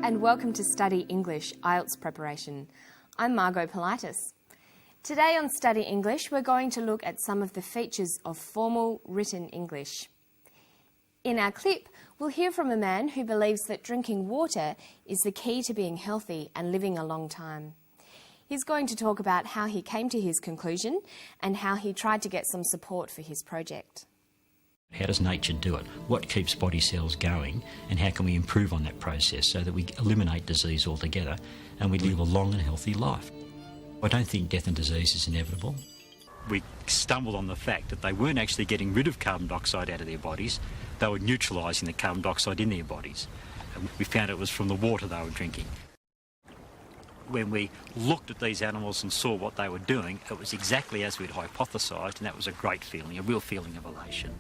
and welcome to Study English IELTS Preparation. I'm Margot Politis. Today on Study English, we're going to look at some of the features of formal written English. In our clip, we'll hear from a man who believes that drinking water is the key to being healthy and living a long time. He's going to talk about how he came to his conclusion and how he tried to get some support for his project. How does nature do it? What keeps body cells going, and how can we improve on that process so that we eliminate disease altogether and we live a long and healthy life? I don't think death and disease is inevitable. We stumbled on the fact that they weren't actually getting rid of carbon dioxide out of their bodies, they were neutralising the carbon dioxide in their bodies. And we found it was from the water they were drinking. When we looked at these animals and saw what they were doing, it was exactly as we'd hypothesised, and that was a great feeling, a real feeling of elation.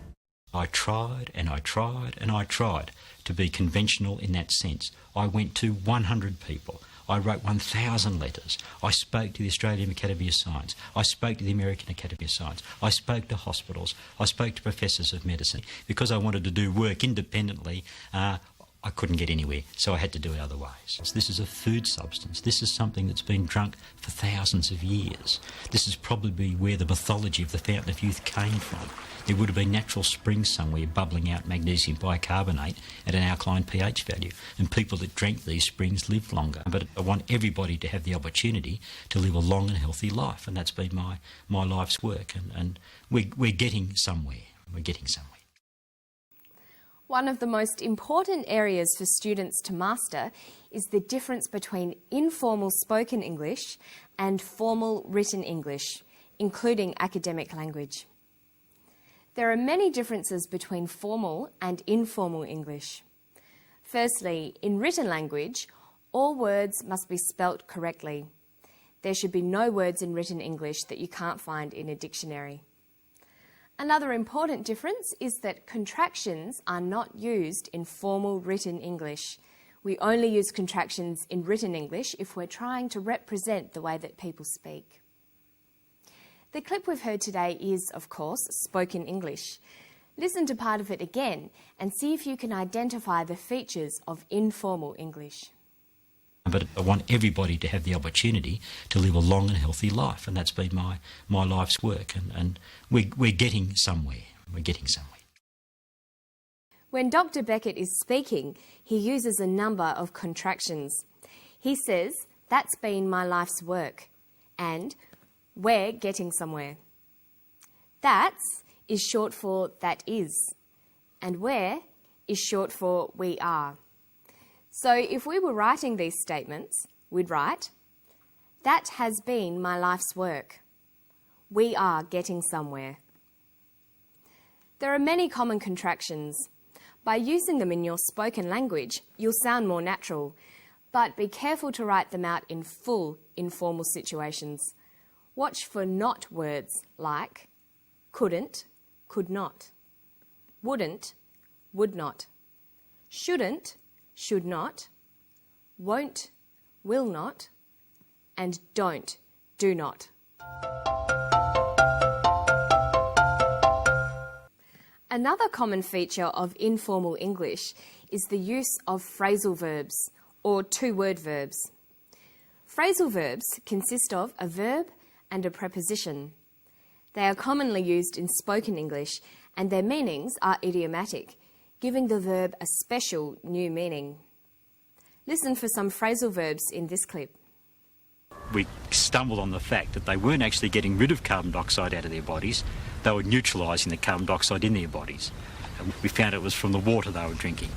I tried and I tried and I tried to be conventional in that sense. I went to 100 people. I wrote 1,000 letters. I spoke to the Australian Academy of Science. I spoke to the American Academy of Science. I spoke to hospitals. I spoke to professors of medicine. Because I wanted to do work independently, I couldn't get anywhere, so I had to do it other ways. This is a food substance. This is something that's been drunk for thousands of years. This is probably where the mythology of the Fountain of Youth came from. There would have been natural springs somewhere bubbling out magnesium bicarbonate at an alkaline pH value, and people that drank these springs lived longer. But I want everybody to have the opportunity to live a long and healthy life, and that's been my life's work, and we're getting somewhere. We're getting somewhere. One of the most important areas for students to master is the difference between informal spoken English and formal written English, including academic language. There are many differences between formal and informal English. Firstly, in written language, all words must be spelt correctly. There should be no words in written English that you can't find in a dictionary. Another important difference is that contractions are not used in formal written English. We only use contractions in written English if we're trying to represent the way that people speak. The clip we've heard today is, of course, spoken English. Listen to part of it again and see if you can identify the features of informal English. But I want everybody to have the opportunity to live a long and healthy life, and that's been my life's work, and we're getting somewhere. We're getting somewhere. When Dr. Beckett is speaking, he uses a number of contractions. He says, "That's been my life's work," and "We're getting somewhere." "That's" is short for "that is," and "where" is short for "we are." So if we were writing these statements, we'd write, "That has been my life's work. We are getting somewhere." There are many common contractions. By using them in your spoken language, you'll sound more natural, but be careful to write them out in full informal situations. Watch for not words like couldn't, could not, wouldn't, would not, shouldn't, should not, won't, will not, and don't, do not. Another common feature of informal English is the use of phrasal verbs, or two-word verbs. Phrasal verbs consist of a verb and a preposition. They are commonly used in spoken English, and their meanings are idiomatic, giving the verb a special new meaning. Listen for some phrasal verbs in this clip. We stumbled on the fact that they weren't actually getting rid of carbon dioxide out of their bodies, they were neutralising the carbon dioxide in their bodies. And we found it was from the water they were drinking.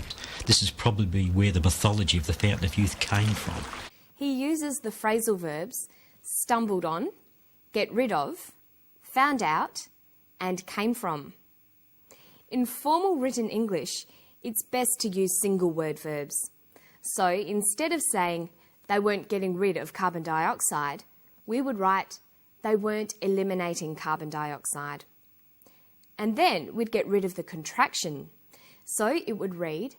This is probably where the mythology of the Fountain of Youth came from. He uses the phrasal verbs stumbled on, get rid of, found out, and came from. In formal written English, it's best to use single word verbs. So instead of saying they weren't getting rid of carbon dioxide, we would write they weren't eliminating carbon dioxide. And then we'd get rid of the contraction. So it would read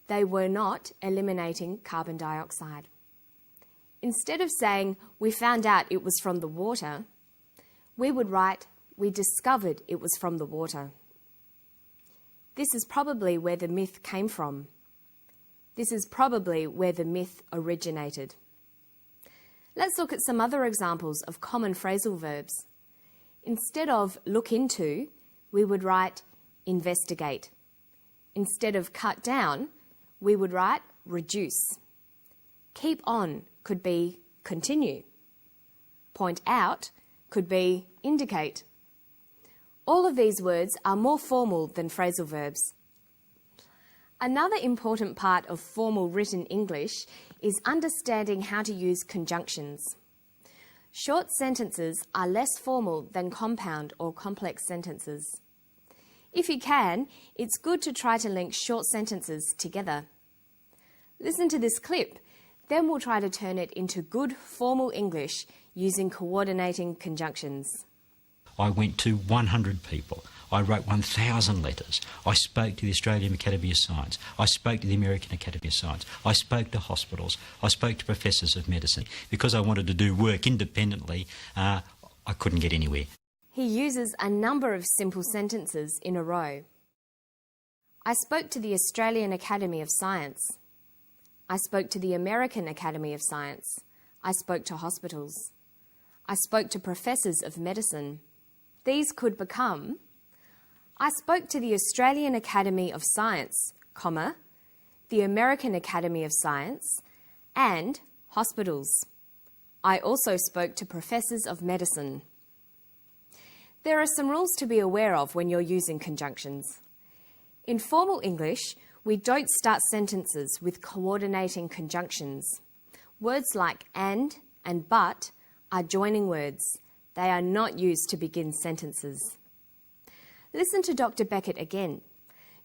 they were not eliminating carbon dioxide. Instead of saying we found out it was from the water, we would write we discovered it was from the water. This is probably where the myth came from. This is probably where the myth originated. Let's look at some other examples of common phrasal verbs. Instead of look into, we would write investigate. Instead of cut down, we would write reduce. Keep on could be continue. Point out could be indicate. All of these words are more formal than phrasal verbs. Another important part of formal written English is understanding how to use conjunctions. Short sentences are less formal than compound or complex sentences. If you can, it's good to try to link short sentences together. Listen to this clip, then we'll try to turn it into good formal English using coordinating conjunctions. I went to 100 people. I wrote 1,000 letters. I spoke to the Australian Academy of Science. I spoke to the American Academy of Science. I spoke to hospitals. I spoke to professors of medicine. Because I wanted to do work independently, I couldn't get anywhere. He uses a number of simple sentences in a row. I spoke to the Australian Academy of Science. I spoke to the American Academy of Science. I spoke to hospitals. I spoke to professors of medicine. These could become, I spoke to the Australian Academy of Science, comma, the American Academy of Science, and hospitals. I also spoke to professors of medicine. There are some rules to be aware of when you're using conjunctions. In formal English, we don't start sentences with coordinating conjunctions. Words like and but are joining words. They are not used to begin sentences. Listen to Dr. Beckett again.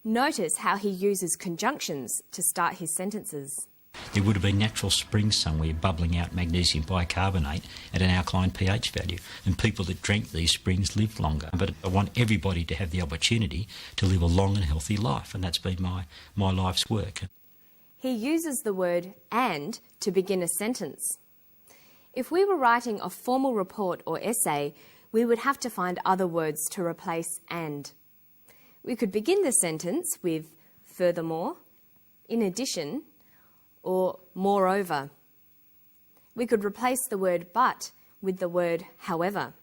Notice how he uses conjunctions to start his sentences. There would have been natural springs somewhere bubbling out magnesium bicarbonate at an alkaline pH value, and people that drank these springs lived longer. But I want everybody to have the opportunity to live a long and healthy life, and that's been my life's work. He uses the word and to begin a sentence. If we were writing a formal report or essay, we would have to find other words to replace and. We could begin the sentence with furthermore, in addition, or moreover. We could replace the word but with the word however.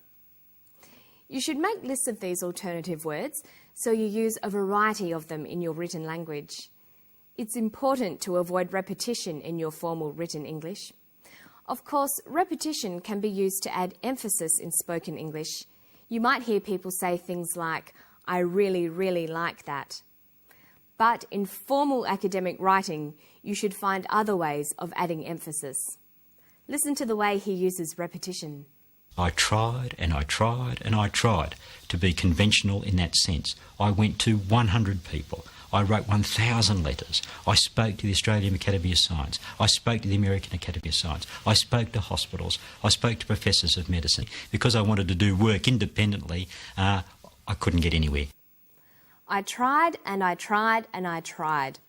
You should make lists of these alternative words so you use a variety of them in your written language. It's important to avoid repetition in your formal written English. Of course, repetition can be used to add emphasis in spoken English. You might hear people say things like, I really, really like that. But in formal academic writing, you should find other ways of adding emphasis. Listen to the way he uses repetition. I tried and I tried and I tried to be conventional in that sense. I went to 100 people. I wrote 1,000 letters. I spoke to the Australian Academy of Science. I spoke to the American Academy of Science. I spoke to hospitals. I spoke to professors of medicine. Because I wanted to do work independently, I couldn't get anywhere. I tried and I tried and I tried.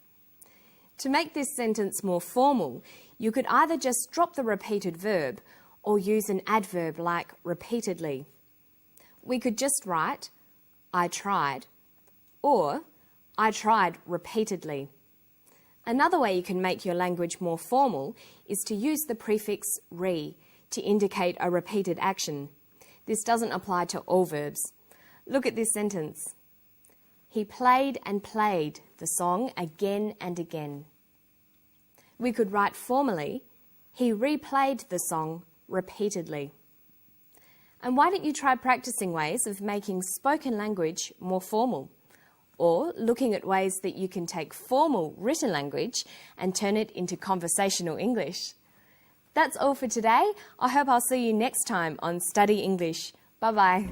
To make this sentence more formal, you could either just drop the repeated verb or use an adverb like repeatedly. We could just write, I tried, or I tried repeatedly. Another way you can make your language more formal is to use the prefix re to indicate a repeated action. This doesn't apply to all verbs. Look at this sentence. He played and played the song again and again. We could write formally, he replayed the song repeatedly. And why don't you try practicing ways of making spoken language more formal? Or looking at ways that you can take formal written language and turn it into conversational English. That's all for today. I hope I'll see you next time on Study English. Bye-bye.